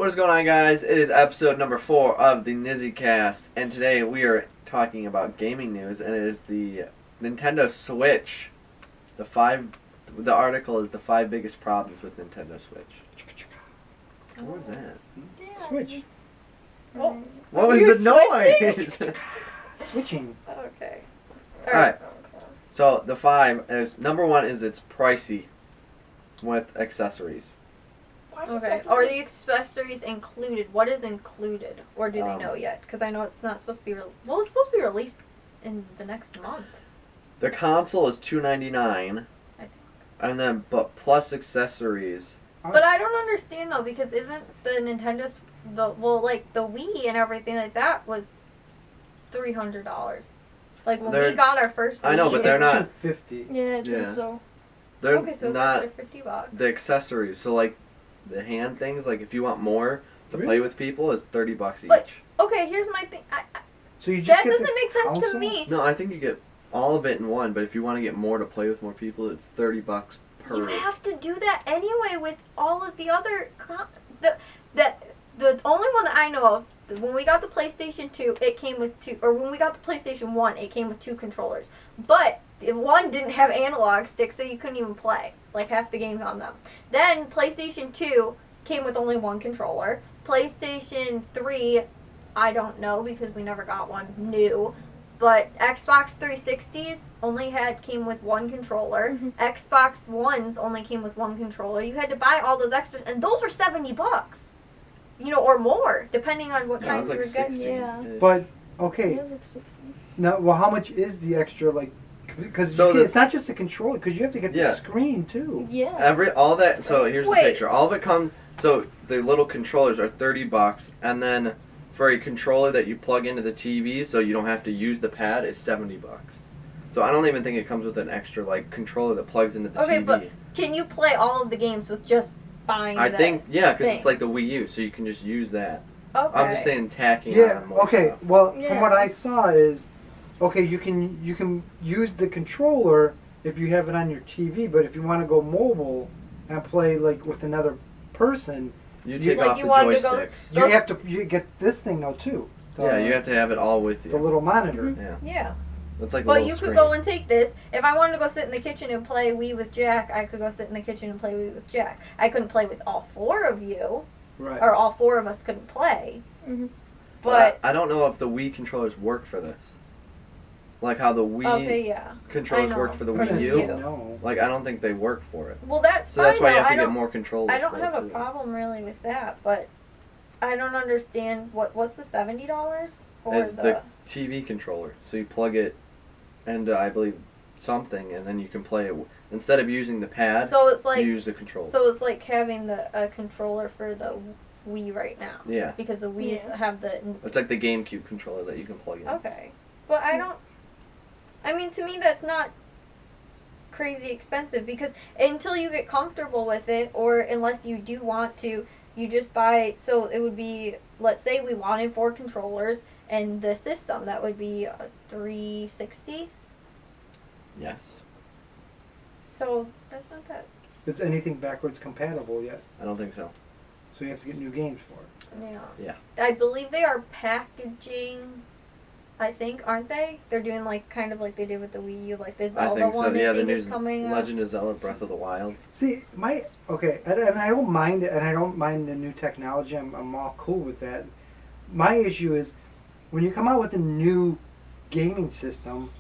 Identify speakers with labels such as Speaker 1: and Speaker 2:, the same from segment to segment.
Speaker 1: What is going on, guys? It is episode number 4 of the Nizicast, and today we are talking about gaming news, and it is the Nintendo Switch. The article is the 5 biggest problems with Nintendo Switch. What was that?
Speaker 2: Switch.
Speaker 3: Oh.
Speaker 1: What was the noise?
Speaker 2: Switching.
Speaker 3: Okay.
Speaker 1: Alright. So the 5 is number 1 is it's pricey with accessories.
Speaker 3: Okay. Are the accessories included? What is included, or do they know yet? Because I know it's not supposed to be. It's supposed to be released in the next month.
Speaker 1: The console is $299,
Speaker 3: I think.
Speaker 1: and then but plus accessories.
Speaker 3: But I don't understand though, because isn't the Nintendo the Wii and everything like that was $300? Like when we got our first Wii.
Speaker 1: I know, but they're not
Speaker 2: $250.
Speaker 4: Yeah, I think so.
Speaker 1: They're
Speaker 3: okay, so
Speaker 1: not
Speaker 3: it's extra $50.
Speaker 1: the accessories. So like the hand things, like if you want more to play with people, is $30 each.
Speaker 3: But okay, here's my thing.
Speaker 2: So you just
Speaker 3: That
Speaker 2: get
Speaker 3: doesn't
Speaker 2: the
Speaker 3: make sense
Speaker 2: console?
Speaker 3: to me.
Speaker 1: No, I think you get all of it in one. But if you want to get more to play with more people, it's $30 per.
Speaker 3: You have to do that anyway with all of the other the only one that I know of, when we got the PlayStation 2, it came with 2, or when we got the PlayStation 1, it came with 2 controllers. But one didn't have analog sticks, so you couldn't even play like half the games on them. Then PlayStation 2 came with only 1 controller. PlayStation 3, I don't know because we never got one new. But Xbox 360s came with 1 controller.
Speaker 4: Mm-hmm.
Speaker 3: Xbox Ones only came with 1 controller. You had to buy all those extras, and those were $70. You know, or more, depending on what kinds you were getting.
Speaker 4: Yeah.
Speaker 2: But okay,
Speaker 4: It was like 60.
Speaker 2: now well, how much is the extra? Like, because
Speaker 1: So
Speaker 2: it's not just a controller, because you have to get
Speaker 1: Yeah.
Speaker 2: the screen too.
Speaker 4: Yeah.
Speaker 1: All that. So here's
Speaker 3: Wait.
Speaker 1: the picture. All of it comes. So the little controllers are $30, and then for a controller that you plug into the TV, so you don't have to use the pad, is $70. So I don't even think it comes with an extra like controller that plugs into the
Speaker 3: Okay,
Speaker 1: TV.
Speaker 3: but can you play all of the games with just buying
Speaker 1: I
Speaker 3: the
Speaker 1: think because
Speaker 3: thing?
Speaker 1: it's like the Wii U, so you can just use that.
Speaker 3: Okay.
Speaker 1: I'm just saying tacking
Speaker 2: Yeah.
Speaker 1: on more
Speaker 2: Okay.
Speaker 1: stuff.
Speaker 2: Well, from
Speaker 4: Yeah.
Speaker 2: what I saw is, okay, you can use the controller if you have it on your TV, but if you want to go mobile and play like with another person,
Speaker 1: You take
Speaker 3: Like
Speaker 1: off
Speaker 3: you
Speaker 1: the
Speaker 3: wanted to go-
Speaker 1: joysticks.
Speaker 2: you get this thing though too.
Speaker 1: Yeah, you have to have it all with you.
Speaker 2: the little monitor.
Speaker 1: Yeah,
Speaker 3: Yeah.
Speaker 1: it's like. a
Speaker 3: But
Speaker 1: little
Speaker 3: you
Speaker 1: screen.
Speaker 3: could go and take this. If I wanted to go sit in the kitchen and play Wii with Jack, I could go sit in the kitchen and play Wii with Jack. I couldn't play with all 4 of you,
Speaker 2: Right.
Speaker 3: or all 4 of us couldn't play.
Speaker 4: Mm-hmm.
Speaker 3: But
Speaker 1: I don't know if the Wii controllers work for this. Like how the Wii
Speaker 3: okay, yeah.
Speaker 1: controllers
Speaker 3: I know.
Speaker 1: work for the
Speaker 3: For
Speaker 1: Wii
Speaker 3: the
Speaker 1: U.
Speaker 3: Wii U.
Speaker 2: No.
Speaker 1: Like I don't think they work for it.
Speaker 3: Well, that's
Speaker 1: So
Speaker 3: fine.
Speaker 1: that's why you
Speaker 3: though.
Speaker 1: have to
Speaker 3: I
Speaker 1: get
Speaker 3: don't-
Speaker 1: more controllers.
Speaker 3: I don't
Speaker 1: for
Speaker 3: have
Speaker 1: it
Speaker 3: a
Speaker 1: too.
Speaker 3: problem really with that, but I don't understand what's the $70 for
Speaker 1: As the TV controller, so you plug it into I believe something, and then you can play it instead of using the pad.
Speaker 3: So it's like
Speaker 1: you use the controller.
Speaker 3: So it's like having a controller for the Wii right now.
Speaker 1: Yeah.
Speaker 3: Because the Wii
Speaker 4: Yeah.
Speaker 3: have the
Speaker 1: It's like the GameCube controller that you can plug in.
Speaker 3: okay, but I don't. I mean, to me, that's not crazy expensive because until you get comfortable with it, or unless you do want to, you just buy. So it would be, let's say we wanted 4 controllers and the system, that would be $360.
Speaker 1: Yes.
Speaker 3: So that's not that.
Speaker 2: Is anything backwards compatible yet?
Speaker 1: I don't think so.
Speaker 2: So you have to get new games for it.
Speaker 3: Yeah.
Speaker 1: Yeah.
Speaker 3: I believe they are packaging. I think, aren't they? They're doing like kind of like they did with the Wii U, like the
Speaker 1: I
Speaker 3: Zelda
Speaker 1: think so.
Speaker 3: one.
Speaker 1: Yeah,
Speaker 3: I
Speaker 1: the
Speaker 3: think
Speaker 1: new
Speaker 3: is coming out.
Speaker 1: Legend of Zelda: Breath of the Wild.
Speaker 2: See, and I don't mind it, and I don't mind the new technology. I'm all cool with that. My issue is when you come out with a new gaming system,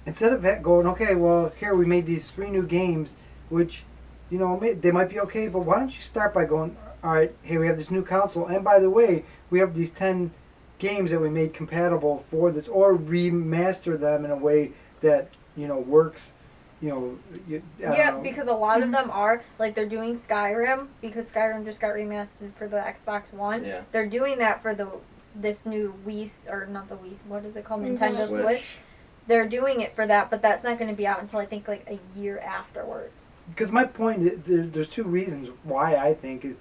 Speaker 2: instead of that going, okay, well, here we made these 3 new games, which, you know, they might be okay, but why don't you start by going, all right, here we have this new console, and by the way, we have these 10 games that we made compatible for this, or remaster them in a way that, you know, works, you know. I
Speaker 3: Yeah,
Speaker 2: don't know.
Speaker 3: because a lot of them are like they're doing Skyrim because Skyrim just got remastered for the Xbox One.
Speaker 1: Yeah.
Speaker 3: They're doing that for this new Wii, or not the Wii. What is it called? Nintendo
Speaker 1: Switch.
Speaker 3: Switch. They're doing it for that, but that's not going to be out until I think like a year afterwards.
Speaker 2: Because my point, there's 2 reasons why I think is,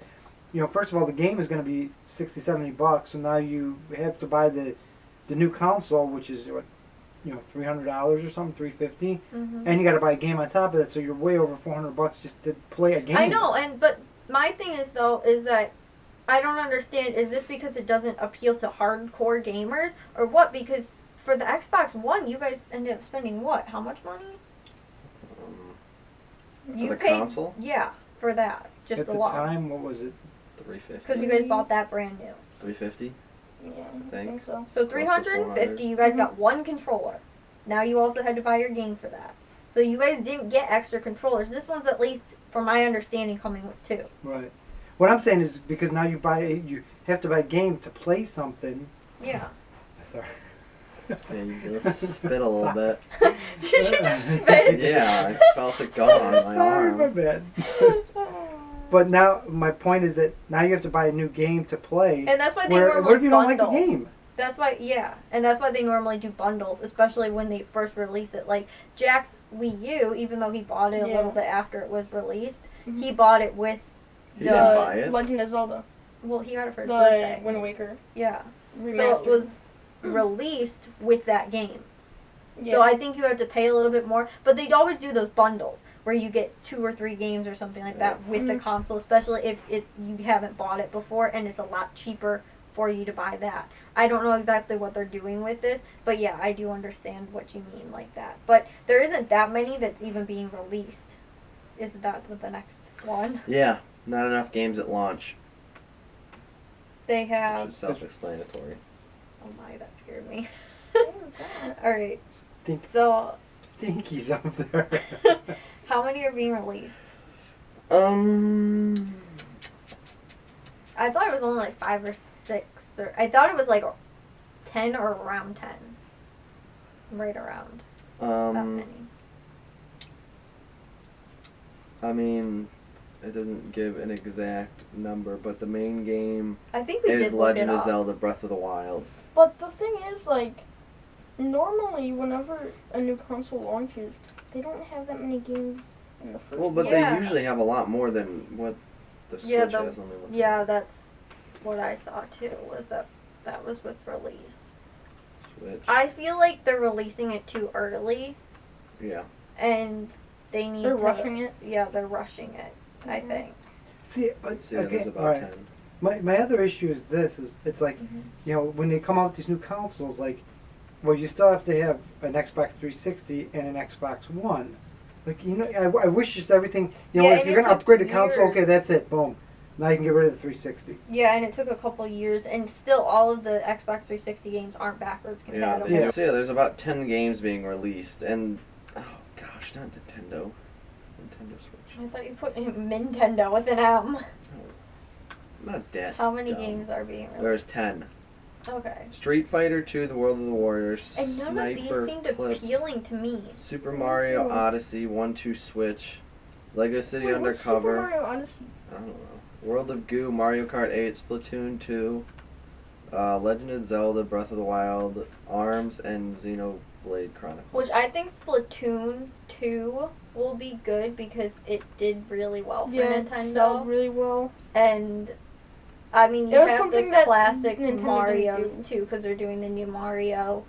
Speaker 2: you know, first of all, the game is going to be $60-$70, so now you have to buy the new console, which is what, you know, $300 or something, $350,
Speaker 3: Mm-hmm.
Speaker 2: and you got to buy a game on top of that, so you're way over $400 just to play a game.
Speaker 3: I know, but my thing is though is that I don't understand. Is this because it doesn't appeal to hardcore gamers, or what? Because for the Xbox One, you guys ended up spending what? How much money?
Speaker 1: For the console?
Speaker 3: Yeah, for that. Just
Speaker 2: At
Speaker 3: the
Speaker 2: the
Speaker 3: launch.
Speaker 2: time, what was it?
Speaker 1: $350.
Speaker 3: Because you guys bought that brand new.
Speaker 1: $350.
Speaker 4: Yeah, I
Speaker 1: Think.
Speaker 4: think so.
Speaker 3: So
Speaker 1: Close to
Speaker 3: 350. You guys got one controller. Now you also had to buy your game for that. So you guys didn't get extra controllers. This one's at least, from my understanding, coming with two.
Speaker 2: Right. What I'm saying is because now you have to buy a game to play something.
Speaker 3: Yeah.
Speaker 2: Sorry.
Speaker 1: Yeah, you just spit a little bit.
Speaker 3: Did you just spit?
Speaker 1: Yeah, I felt it go on my
Speaker 2: Sorry,
Speaker 1: arm.
Speaker 2: my bad. But now my point is that now you have to buy a new game to play.
Speaker 3: And that's why they
Speaker 2: Where,
Speaker 3: normally
Speaker 2: what if you don't
Speaker 3: bundle.
Speaker 2: like the game?
Speaker 3: That's why, yeah, and that's why they normally do bundles, especially when they first release it. Like Jack's Wii U, even though he bought it a little bit after it was released, he bought it with
Speaker 1: He didn't buy it?
Speaker 4: Legend of Zelda.
Speaker 3: well, he got it for his
Speaker 4: The
Speaker 3: birthday.
Speaker 4: Wind Waker.
Speaker 3: Yeah,
Speaker 4: Remastered.
Speaker 3: so it was released with that game.
Speaker 4: Yeah.
Speaker 3: So I think you have to pay a little bit more, but they always do those bundles where you get 2 or 3 games or something like that with the console, especially if you haven't bought it before, and it's a lot cheaper for you to buy that. I don't know exactly what they're doing with this, but yeah, I do understand what you mean like that. But there isn't that many that's even being released. Is that the next one?
Speaker 1: Yeah, not enough games at launch.
Speaker 3: They
Speaker 1: Which
Speaker 3: have.
Speaker 1: is self-explanatory.
Speaker 3: Oh my, that scared me.
Speaker 4: What was that?
Speaker 3: All right,
Speaker 2: Stink,
Speaker 3: so
Speaker 2: Stinky's up there.
Speaker 3: how many are being released? I thought it was only like 5 or 6, or I thought it was like 10 or around 10. Right around that many.
Speaker 1: I mean, it doesn't give an exact number, but the main game
Speaker 3: I think we
Speaker 1: is
Speaker 3: did look
Speaker 1: Legend
Speaker 3: it
Speaker 1: of
Speaker 3: up.
Speaker 1: Zelda: Breath of the Wild.
Speaker 4: But the thing is, like, normally whenever a new console launches, they don't have that many games in the first.
Speaker 1: Well, but
Speaker 3: Yeah.
Speaker 1: they usually have a lot more than what the Switch
Speaker 3: Yeah,
Speaker 1: has on the
Speaker 3: Yeah, that's what I saw too. Was that was with release.
Speaker 1: Switch.
Speaker 3: I feel like they're releasing it too early,
Speaker 1: Yeah.
Speaker 3: and they need.
Speaker 4: They're
Speaker 3: to,
Speaker 4: rushing it.
Speaker 3: Yeah, they're rushing it. I
Speaker 4: Mhm.
Speaker 3: think.
Speaker 2: See, but
Speaker 1: So yeah,
Speaker 2: okay,
Speaker 1: there's about
Speaker 2: all right.
Speaker 1: 10.
Speaker 2: My other issue is this: is it's like, you know, when they come out with these new consoles, like, well, you still have to have an Xbox 360 and an Xbox One. Like, you know, I wish just everything. You know,
Speaker 3: Yeah,
Speaker 2: if
Speaker 3: and
Speaker 2: you're
Speaker 3: it
Speaker 2: gonna
Speaker 3: took
Speaker 2: upgrade the console, okay,
Speaker 3: years.
Speaker 2: that's it. Boom. Now you can get rid of the 360.
Speaker 3: Yeah, and it took a couple years, and still all of the Xbox 360 games aren't backwards
Speaker 1: Yeah,
Speaker 3: compatible.
Speaker 2: Yeah.
Speaker 1: So yeah, there's about 10 games being released, and oh gosh, not Nintendo. Nintendo Switch.
Speaker 3: I thought you put Nintendo with an M.
Speaker 1: Not that.
Speaker 3: How many
Speaker 1: dumb.
Speaker 3: games are being released?
Speaker 1: There's 10.
Speaker 3: Okay.
Speaker 1: Street Fighter 2: The World of the Warriors.
Speaker 3: And none of these
Speaker 1: Sniper
Speaker 3: seemed
Speaker 1: Clips,
Speaker 3: appealing to me.
Speaker 1: Super Mario
Speaker 4: too.
Speaker 1: Odyssey 1-2 Switch. Lego City
Speaker 4: Wait, what's Super
Speaker 1: Undercover.
Speaker 4: Mario Odyssey?
Speaker 1: I don't know. World of Goo, Mario Kart 8, Splatoon 2, Legend of Zelda, Breath of the Wild, ARMS, and Xenoblade Chronicles.
Speaker 3: Which I think Splatoon 2 will be good because it did really well for
Speaker 4: Yeah, it
Speaker 3: Nintendo.
Speaker 4: sold really well.
Speaker 3: And I mean, you
Speaker 4: It was
Speaker 3: have the
Speaker 4: something that
Speaker 3: classic
Speaker 4: Nintendo didn't
Speaker 3: Marios
Speaker 4: do.
Speaker 3: too, because they're doing the new Mario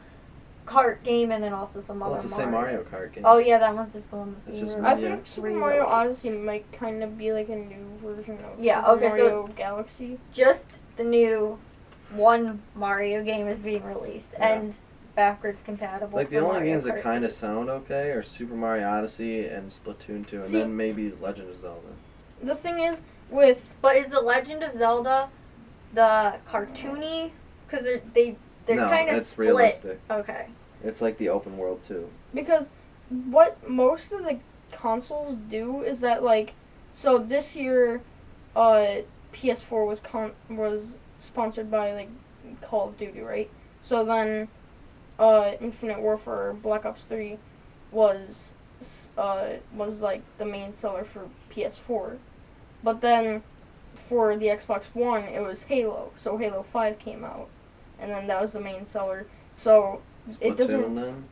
Speaker 3: Kart game and then also some
Speaker 1: Well,
Speaker 3: other
Speaker 1: it's the same Mario Kart game.
Speaker 3: Oh yeah, that one's just the one that's
Speaker 1: It's
Speaker 3: being
Speaker 1: just
Speaker 3: released.
Speaker 4: I think Super
Speaker 3: re-released.
Speaker 4: Mario Odyssey might kind of be like a new version of
Speaker 3: Yeah,
Speaker 4: Super
Speaker 3: okay, so-
Speaker 4: Mario Galaxy.
Speaker 3: Just the new one Mario game is being released
Speaker 1: Yeah.
Speaker 3: and backwards compatible.
Speaker 1: Like the
Speaker 3: for
Speaker 1: only
Speaker 3: Mario
Speaker 1: games that
Speaker 3: Kart
Speaker 1: kind of
Speaker 3: 8.
Speaker 1: sound okay are Super Mario Odyssey and Splatoon 2, and
Speaker 4: See-
Speaker 1: then maybe Legend of Zelda.
Speaker 4: The thing is, with
Speaker 3: But is the Legend of Zelda the cartoony? Because they're
Speaker 1: No,
Speaker 3: kind of
Speaker 1: it's
Speaker 3: split.
Speaker 1: realistic.
Speaker 3: Okay.
Speaker 1: It's like the open world too.
Speaker 4: because what most of the consoles do is that, like, so this year, PS4 was sponsored by like Call of Duty, right? So then, Infinite Warfare Black Ops 3 was like the main seller for PS4, but then for the Xbox One it was Halo. So Halo 5 came out, and then that was the main seller. So it doesn't.
Speaker 1: Splatoon then?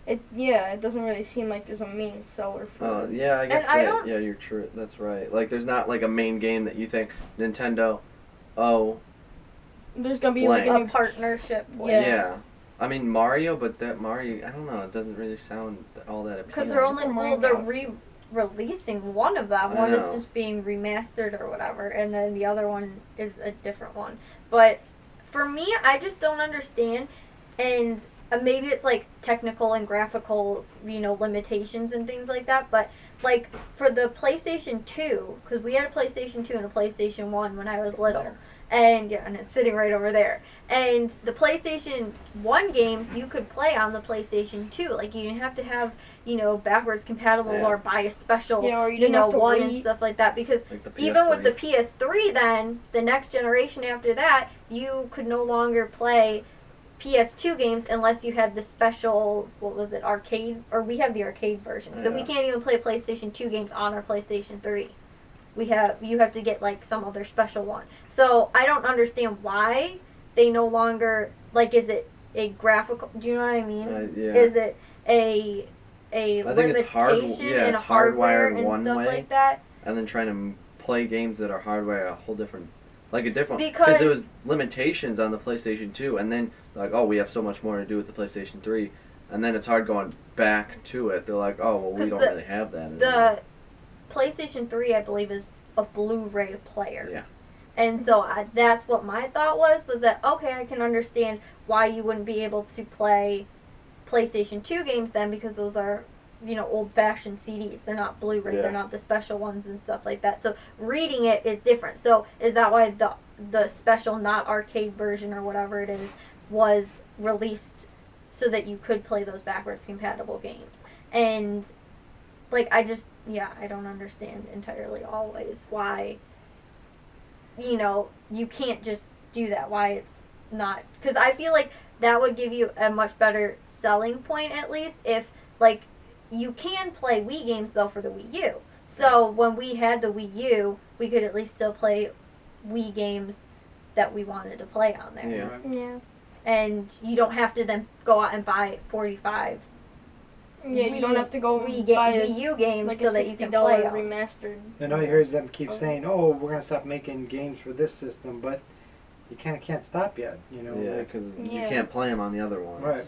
Speaker 4: It doesn't really seem like there's a main seller for.
Speaker 1: Oh yeah, I guess
Speaker 3: I
Speaker 1: that.
Speaker 3: don't-
Speaker 1: Yeah, you're true. That's right. Like there's not like a main game that you think Nintendo. Oh
Speaker 4: There's gonna be
Speaker 1: Blank.
Speaker 4: like a
Speaker 3: A
Speaker 4: new.
Speaker 3: partnership with.
Speaker 1: yeah. I mean Mario, but that Mario, I don't know. It doesn't really sound all that appealing.
Speaker 3: Because they're only
Speaker 4: Super Mario
Speaker 3: well, they're
Speaker 4: Galaxy.
Speaker 3: releasing one of them.
Speaker 1: I
Speaker 3: One is
Speaker 1: know.
Speaker 3: just being remastered or whatever, and then the other one is a different one. But for me, I just don't understand, and maybe it's like technical and graphical, limitations and things like that. But like for the PlayStation 2, because we had a PlayStation 2 and a PlayStation 1 when I was little. And it's sitting right over there. And the PlayStation 1 games you could play on the PlayStation 2. Like, you didn't have to have, backwards compatible or buy a special,
Speaker 4: or you didn't have to
Speaker 3: one
Speaker 4: wait.
Speaker 3: and stuff like that. Because
Speaker 1: Like the
Speaker 3: even with the
Speaker 1: PS3.
Speaker 3: PS3 then, the next generation after that, you could no longer play PS2 games unless you had the special, arcade? Or we have the arcade version. So we
Speaker 1: Yeah.
Speaker 3: can't even play PlayStation 2 games on our PlayStation 3. You have to get like some other special one. So I don't understand why they no longer, like, is it a graphical, do you know what I mean?
Speaker 1: Yeah.
Speaker 3: Is it a
Speaker 1: I think
Speaker 3: limitation
Speaker 1: it's hard- yeah,
Speaker 3: in
Speaker 1: it's
Speaker 3: hardware
Speaker 1: hardwired
Speaker 3: and
Speaker 1: one
Speaker 3: stuff
Speaker 1: way.
Speaker 3: like that?
Speaker 1: And then trying to play games that are hardwired a whole different,
Speaker 3: Because
Speaker 1: because there was limitations on the PlayStation 2, and then like, oh, we have so much more to do with the PlayStation 3, and then it's hard going back to it. They're like, oh, well, we
Speaker 3: 'Cause
Speaker 1: don't
Speaker 3: the-
Speaker 1: really have that anymore.
Speaker 3: the PlayStation 3, I believe, is a Blu-ray player.
Speaker 1: Yeah.
Speaker 3: And so that's what my thought was that, okay, I can understand why you wouldn't be able to play PlayStation 2 games then, because those are, old-fashioned CDs. They're not Blu-ray.
Speaker 1: Yeah.
Speaker 3: They're not the special ones and stuff like that. So reading it is different. So is that why the special, not arcade version or whatever it is, was released so that you could play those backwards compatible games? And like, I don't understand entirely always why, you can't just do that. Why it's not, because I feel like that would give you a much better selling point, at least, if, like, you can play Wii games, though, for the Wii U. So when we had the Wii U, we could at least still play Wii games that we wanted to play on there.
Speaker 1: Yeah.
Speaker 4: Yeah.
Speaker 3: And you don't have to then go out and buy 45
Speaker 4: Yeah, you don't have to go
Speaker 3: Wii
Speaker 4: buy
Speaker 3: Wii U games
Speaker 4: like
Speaker 3: so
Speaker 4: a
Speaker 3: that you
Speaker 4: $60
Speaker 3: can play them.
Speaker 4: remastered.
Speaker 2: And all you hear is them keep saying, "Oh, we're gonna stop making games for this system," but you kind of can't stop yet.
Speaker 1: Yeah,
Speaker 2: like,
Speaker 1: because you
Speaker 4: Yeah.
Speaker 1: can't play them on the other ones.
Speaker 2: right.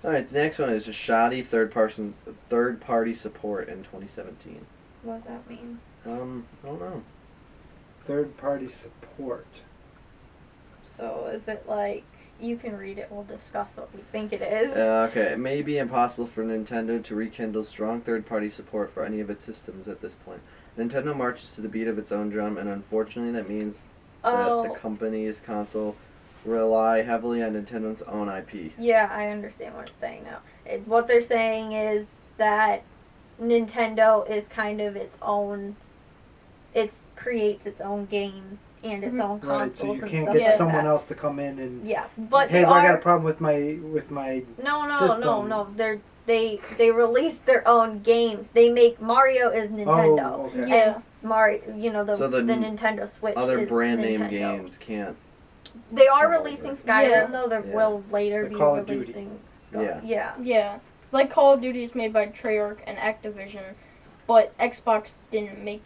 Speaker 1: All right, the next one is just shoddy third-party support in 2017.
Speaker 3: What does that mean?
Speaker 1: I don't know.
Speaker 2: Third-party support.
Speaker 3: So is it like, you can read it, we'll discuss what we think it is.
Speaker 1: Okay, it may be impossible for Nintendo to rekindle strong third-party support for any of its systems at this point. Nintendo marches to the beat of its own drum, and unfortunately that means that the company's console rely heavily on Nintendo's own IP.
Speaker 3: Yeah, I understand what it's saying now. What they're saying is that Nintendo is kind of its own, it creates its own games and its own consoles
Speaker 2: Right, so you
Speaker 3: and
Speaker 2: can't
Speaker 3: stuff
Speaker 2: get
Speaker 3: like
Speaker 2: someone
Speaker 3: that.
Speaker 2: else to come in and
Speaker 3: Yeah, but
Speaker 2: hey,
Speaker 3: they
Speaker 2: well, I got a
Speaker 3: are,
Speaker 2: problem with my system.
Speaker 3: they release their own games. They make Mario is Nintendo.
Speaker 2: Oh, okay.
Speaker 4: Yeah.
Speaker 3: And Mario,
Speaker 1: So the
Speaker 3: the Nintendo Switch
Speaker 1: Other
Speaker 3: is
Speaker 1: brand name
Speaker 3: Nintendo.
Speaker 1: games can't.
Speaker 3: They are
Speaker 1: Come over.
Speaker 3: releasing Skyrim
Speaker 4: Yeah.
Speaker 3: though. They
Speaker 1: Yeah.
Speaker 3: will later
Speaker 2: The
Speaker 3: be
Speaker 2: Call of Duty.
Speaker 3: releasing.
Speaker 1: Yeah.
Speaker 3: Yeah.
Speaker 4: Yeah. Like Call of Duty is made by Treyarch and Activision, but Xbox didn't make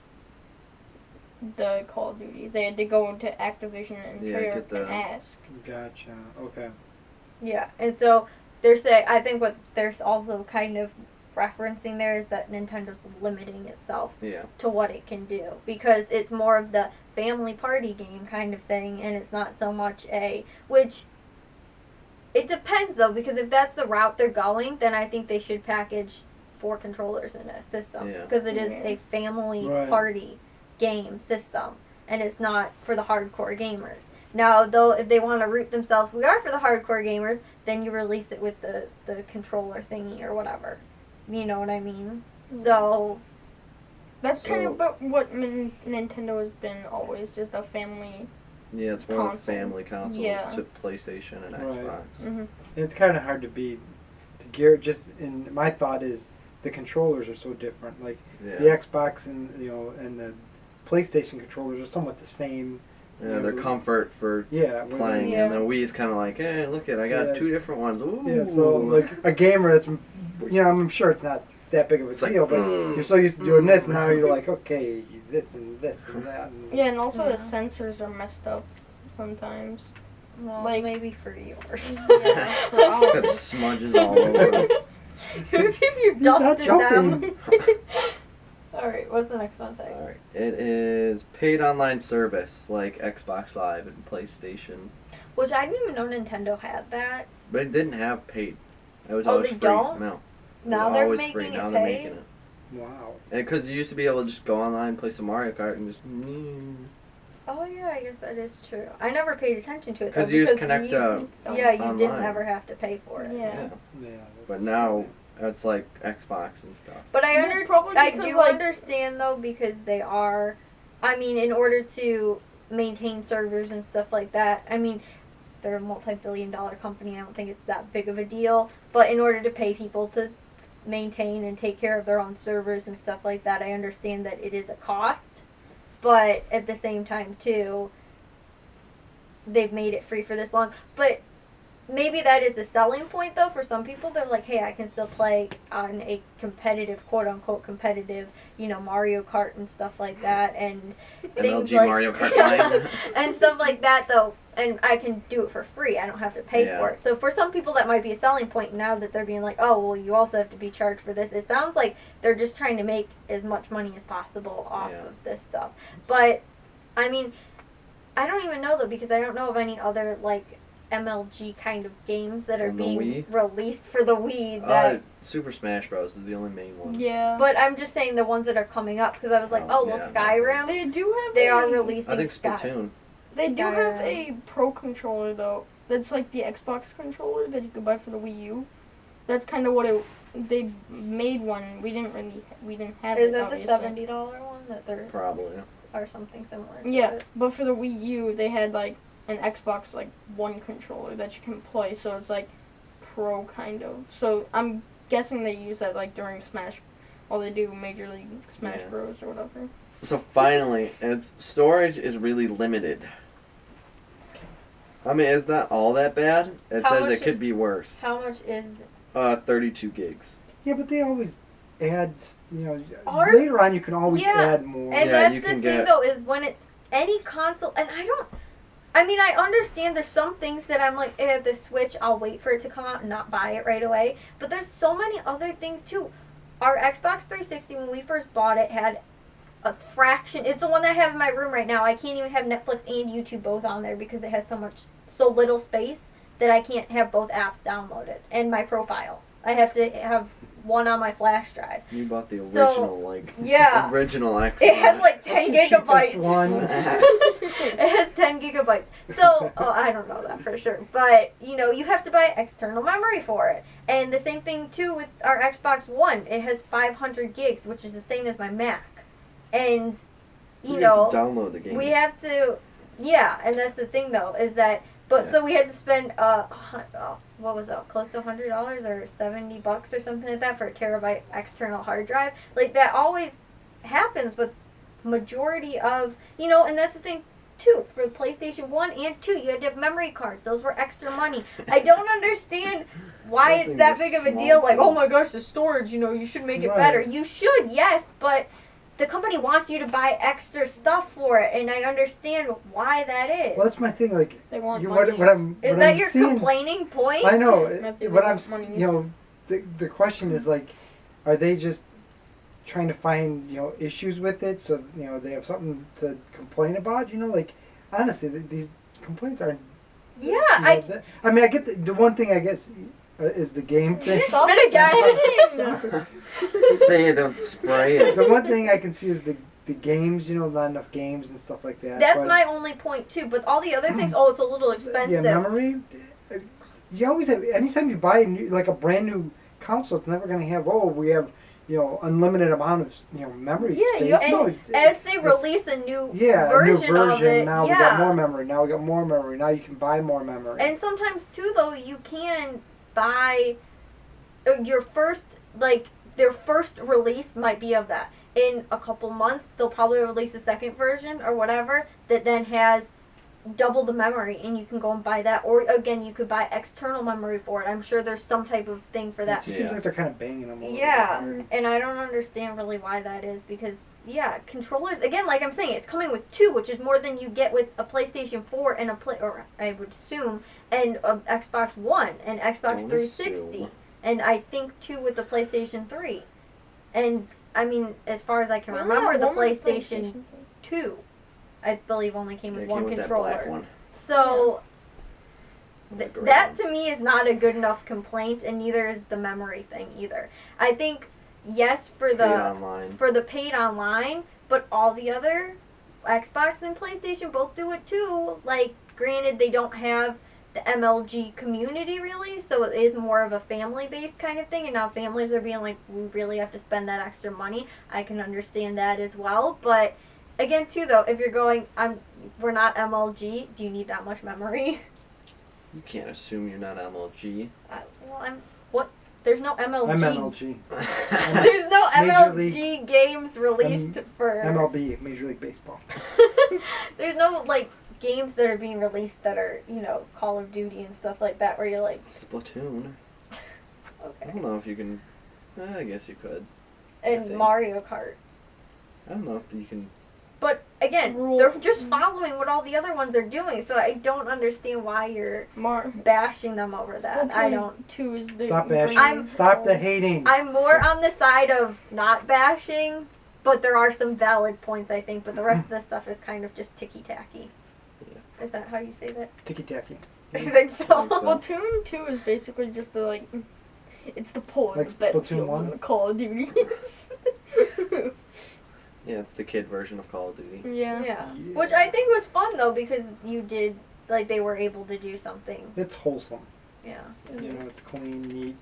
Speaker 4: the Call of Duty. They had to go into Activision and
Speaker 1: Yeah,
Speaker 4: Treyarch
Speaker 1: get the-
Speaker 4: and ask.
Speaker 2: Gotcha. Okay.
Speaker 3: Yeah, and so they're saying, I think what they're also kind of referencing there is that Nintendo's limiting itself
Speaker 1: Yeah.
Speaker 3: to what it can do, because it's more of the family party game kind of thing, and it's not so much which it depends though, because if that's the route they're going, then I think they should package 4 controllers in a system,
Speaker 1: Yeah.
Speaker 3: because it is
Speaker 4: Yeah.
Speaker 3: a family
Speaker 2: Right.
Speaker 3: party game system, and it's not for the hardcore gamers. Now, though, if they want to root themselves, we are for the hardcore gamers, then you release it with the controller thingy or whatever. You know what I mean? So,
Speaker 4: That's kind
Speaker 1: So-
Speaker 4: of what Nintendo has been always, just a family.
Speaker 1: Yeah, it's more of a
Speaker 4: Console.
Speaker 1: family console
Speaker 4: Yeah.
Speaker 1: to PlayStation and
Speaker 2: Right.
Speaker 1: Xbox.
Speaker 4: Mm-hmm.
Speaker 2: It's kind of hard to gear. Just in my thought is the controllers are so different. Like
Speaker 1: Yeah.
Speaker 2: the Xbox and and the PlayStation controllers are somewhat the same.
Speaker 1: Yeah, their comfort for
Speaker 2: Yeah. where
Speaker 1: playing,
Speaker 4: Yeah.
Speaker 1: and the Wii's kind of like, hey, look it, I got
Speaker 2: Yeah.
Speaker 1: 2 different ones. Ooh.
Speaker 2: Yeah. So like a gamer that's, I'm sure it's not that big of a
Speaker 1: It's like,
Speaker 2: deal, but you're so used to doing this, now you're like, okay, this and this and that. And
Speaker 4: Yeah, and also
Speaker 3: Yeah.
Speaker 4: the sensors are messed up sometimes.
Speaker 3: well,
Speaker 4: Like-
Speaker 3: maybe for yours.
Speaker 4: Yeah, for
Speaker 1: Got
Speaker 4: ours.
Speaker 1: smudges all over.
Speaker 3: If you
Speaker 2: He's not
Speaker 3: dusted them.
Speaker 2: jumping.
Speaker 3: right, what's the next one say?
Speaker 1: All right. It is paid online service like Xbox Live and PlayStation,
Speaker 3: Which I didn't even know Nintendo had that.
Speaker 1: but it didn't have paid. It was
Speaker 3: Oh,
Speaker 1: always
Speaker 3: they
Speaker 1: free.
Speaker 3: don't?
Speaker 1: No. It
Speaker 3: Now
Speaker 1: was
Speaker 3: they're
Speaker 1: always
Speaker 3: making
Speaker 1: free.
Speaker 3: it
Speaker 1: Now they're
Speaker 3: paid?
Speaker 1: making it.
Speaker 2: Wow.
Speaker 1: And because you used to be able to just go online and play some Mario Kart and just.
Speaker 3: Oh yeah, I guess that is true. I never paid attention to it.
Speaker 1: 'Cause
Speaker 3: though,
Speaker 1: you just
Speaker 3: because
Speaker 1: connect,
Speaker 3: yeah, you didn't
Speaker 1: online.
Speaker 3: ever have to pay for it.
Speaker 4: Yeah.
Speaker 2: Yeah.
Speaker 1: But
Speaker 2: that's-
Speaker 1: now it's like Xbox and stuff.
Speaker 3: But
Speaker 4: Well, probably
Speaker 3: I
Speaker 4: because,
Speaker 3: do
Speaker 4: like-
Speaker 3: understand though, because they are, I mean, in order to maintain servers and stuff like that, I mean, they're a multi-billion-dollar company. I don't think it's that big of a deal. But in order to pay people to maintain and take care of their own servers and stuff like that, I understand that it is a cost. But at the same time, too, they've made it free for this long. But maybe that is a selling point, though, for some people. They're like, hey, I can still play on a competitive, quote-unquote competitive, Mario Kart and stuff like that. And things
Speaker 1: MLG
Speaker 3: like,
Speaker 1: Mario Kart line.
Speaker 3: and stuff like that, though. And I can do it for free. I don't have to pay
Speaker 1: Yeah.
Speaker 3: for it. So for some people, that might be a selling point. Now that they're being like, oh, well, you also have to be charged for this. It sounds like they're just trying to make as much money as possible off
Speaker 1: Yeah.
Speaker 3: of this stuff. But, I mean, I don't even know, though, because I don't know of any other, like, MLG kind of games that are
Speaker 1: On the
Speaker 3: being
Speaker 1: Wii?
Speaker 3: released for the Wii. That,
Speaker 1: Super Smash Bros. Is the only main one.
Speaker 4: Yeah.
Speaker 3: but I'm just saying the ones that are coming up, because I was like,
Speaker 1: Oh,
Speaker 3: oh, well,
Speaker 1: yeah,
Speaker 3: Skyrim,
Speaker 4: They do have.
Speaker 3: they
Speaker 4: a,
Speaker 3: are releasing
Speaker 1: I think
Speaker 3: Sky-
Speaker 1: Splatoon.
Speaker 4: They do have
Speaker 3: Skyrim.
Speaker 4: a pro controller though. That's like the Xbox controller that you could buy for the Wii U. That's kind of what it. They made one. We didn't have
Speaker 3: Is
Speaker 4: it.
Speaker 3: that the
Speaker 4: obviously.
Speaker 3: $70 one that they're,
Speaker 1: Probably.
Speaker 3: or something similar to
Speaker 4: Yeah,
Speaker 3: it?
Speaker 4: but for the Wii U, they had like an Xbox like One controller that you can play. So it's like pro kind of. So I'm guessing they use that like during Smash, while they do Major League Smash
Speaker 1: Yeah.
Speaker 4: Bros or whatever.
Speaker 1: So finally, its storage is really limited. I mean, it's not all that bad. It
Speaker 3: How
Speaker 1: says
Speaker 3: much
Speaker 1: it could
Speaker 3: is-
Speaker 1: be worse.
Speaker 3: How much is
Speaker 1: 32 gigs.
Speaker 2: Yeah, but they always add,
Speaker 3: Are-
Speaker 2: later on you can always
Speaker 3: Yeah,
Speaker 2: add more.
Speaker 3: And
Speaker 1: Yeah, you
Speaker 3: that's the
Speaker 1: can
Speaker 3: thing,
Speaker 1: get-
Speaker 3: though, is when it's any console, and I mean, I understand there's some things that I'm like, the Switch, I'll wait for it to come out and not buy it right away. But there's so many other things, too. Our Xbox 360, when we first bought it, had a fraction. It's the one that I have in my room right now. I can't even have Netflix and YouTube both on there because it has so little space that I can't have both apps downloaded and my profile. I have to have one on my flash drive.
Speaker 1: You bought the
Speaker 3: So,
Speaker 1: original,
Speaker 3: yeah.
Speaker 1: original Xbox.
Speaker 3: It has like 10
Speaker 2: That's the cheapest
Speaker 3: gigabytes.
Speaker 2: one.
Speaker 3: It has 10 gigabytes. So, I don't know that for sure. But, you have to buy external memory for it. And the same thing, too, with our Xbox One. It has 500 gigs, which is the same as my Mac. And,
Speaker 1: You have to download the game.
Speaker 3: we have to, yeah, and that's the thing, though, is that, but
Speaker 1: Yeah.
Speaker 3: so we had to spend, what was that, close to $100 or $70 or something like that for a terabyte external hard drive. Like, that always happens with majority of, and that's the thing, too, for PlayStation 1 and 2, you had to have memory cards. Those were extra money. I don't understand why
Speaker 1: Those
Speaker 3: it's
Speaker 1: things
Speaker 3: that
Speaker 1: are
Speaker 3: big of a
Speaker 1: small,
Speaker 3: deal. Like,
Speaker 1: too.
Speaker 3: oh my gosh, the storage, you should make it
Speaker 2: Right.
Speaker 3: better. You should, yes, but the company wants you to buy extra stuff for it, and I understand why that is.
Speaker 2: Well, that's my thing. Like,
Speaker 4: They want
Speaker 2: you,
Speaker 4: money.
Speaker 2: what I'm,
Speaker 3: Is
Speaker 2: what
Speaker 3: that
Speaker 2: I'm
Speaker 3: your
Speaker 2: seeing,
Speaker 3: complaining point?
Speaker 2: I know.
Speaker 4: Nothing
Speaker 2: What
Speaker 4: but
Speaker 2: I'm,
Speaker 4: money is-
Speaker 2: the question is like, are they just trying to find issues with it so they have something to complain about? Like, honestly, these complaints aren't.
Speaker 3: Yeah,
Speaker 2: I mean, I get the one thing I guess is the game thing.
Speaker 3: Stop again.
Speaker 1: Say it, don't spray it.
Speaker 2: The one thing I can see is the games. Not enough games and stuff like that.
Speaker 3: That's
Speaker 2: but,
Speaker 3: my only point too. But all the other things, it's a little expensive.
Speaker 2: Yeah, memory. You always have. Anytime you buy a brand new console, it's never going to have. Oh, we have unlimited amount of memory
Speaker 4: Yeah,
Speaker 2: space.
Speaker 3: and as they release a new
Speaker 2: a new
Speaker 3: version of it,
Speaker 2: now we got more memory. Now we got more memory. Now you can buy more memory.
Speaker 3: And sometimes too, though, you can buy your first, their first release might be of that. In a couple months, they'll probably release a second version or whatever that then has double the memory, and you can go and buy that. Or again, you could buy external memory for it. I'm sure there's some type of thing for
Speaker 2: It
Speaker 3: that.
Speaker 2: seems like they're kind of banging them. A little
Speaker 3: Yeah,
Speaker 2: bit hard.
Speaker 3: and I don't understand really why that is because, yeah, controllers, again, like I'm saying, it's coming with 2, which is more than you get with a PlayStation 4 and or I would assume, and a Xbox One and Xbox
Speaker 1: Don't
Speaker 3: 360.
Speaker 1: assume.
Speaker 3: And I think 2 with the PlayStation 3. And I mean, as far as I can remember, the PlayStation 2, I believe, only came with
Speaker 1: It
Speaker 3: one
Speaker 1: came with
Speaker 3: controller.
Speaker 1: that black one.
Speaker 3: So
Speaker 1: The gray
Speaker 3: that
Speaker 1: one.
Speaker 3: to me is not a good enough complaint, and neither is the memory thing either. I think yes for
Speaker 1: Paid
Speaker 3: the
Speaker 1: online.
Speaker 3: paid online, but all the other Xbox and PlayStation both do it too. Like, granted, they don't have the MLG community really, so it is more of a family-based kind of thing. And now families are being like, we really have to spend that extra money. I can understand that as well, but again, too, though, if you're going, we're not MLG. Do you need that much memory?
Speaker 1: You can't assume you're not MLG.
Speaker 3: There's no MLG.
Speaker 2: I'm MLG.
Speaker 3: There's no
Speaker 2: Major
Speaker 3: MLG games released for
Speaker 2: MLB, Major League Baseball.
Speaker 3: There's no like games that are being released that are, you know, Call of Duty and stuff like that where you're like
Speaker 1: Splatoon. I
Speaker 3: okay.
Speaker 1: don't know if you can. I guess you could.
Speaker 3: And
Speaker 1: think.
Speaker 3: Mario Kart.
Speaker 1: I don't know if you can.
Speaker 3: But again,
Speaker 4: Rule-
Speaker 3: they're just following what all the other ones are doing, so I don't understand why you're bashing them over that. I don't.
Speaker 4: 2 is the
Speaker 2: Stop bashing.
Speaker 3: I'm-
Speaker 2: Stop the hating.
Speaker 3: I'm more on the side of not bashing, but there are some valid points, I think, but the rest of the stuff is kind of just ticky-tacky.
Speaker 1: Yeah.
Speaker 3: Is that how you say that?
Speaker 2: Ticky-tacky.
Speaker 3: I think so.
Speaker 4: Splatoon 2 is basically just the like, it's the polar
Speaker 2: Like
Speaker 4: like
Speaker 2: Splatoon
Speaker 4: battlefields
Speaker 2: 1?
Speaker 4: and the Call of Duties.
Speaker 1: Yeah, it's the kid version of Call of Duty.
Speaker 4: yeah.
Speaker 3: Yeah. Which I think was fun, though, because you did, like, they were able to do something.
Speaker 2: It's wholesome.
Speaker 3: Yeah.
Speaker 2: You know, it's clean, neat.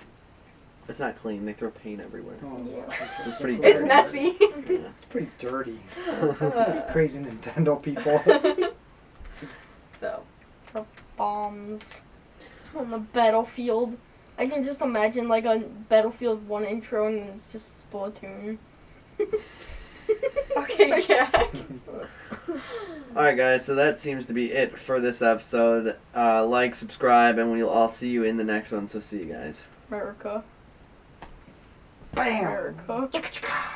Speaker 1: It's not clean. They throw paint everywhere.
Speaker 2: Oh,
Speaker 4: Yeah.
Speaker 2: okay.
Speaker 1: It's pretty
Speaker 3: It's
Speaker 1: dirty.
Speaker 3: messy.
Speaker 1: Yeah.
Speaker 2: It's pretty dirty.
Speaker 3: Uh.
Speaker 2: These crazy Nintendo people.
Speaker 3: So.
Speaker 4: Bombs on the battlefield. I can just imagine like a Battlefield 1 intro and it's just Splatoon.
Speaker 3: Okay, Jack.
Speaker 1: Alright, guys, so that seems to be it for this episode. Like, subscribe, and we'll all see you in the next one, so see you guys.
Speaker 4: America.
Speaker 2: Bam!
Speaker 4: America.
Speaker 2: Chicka-chicka.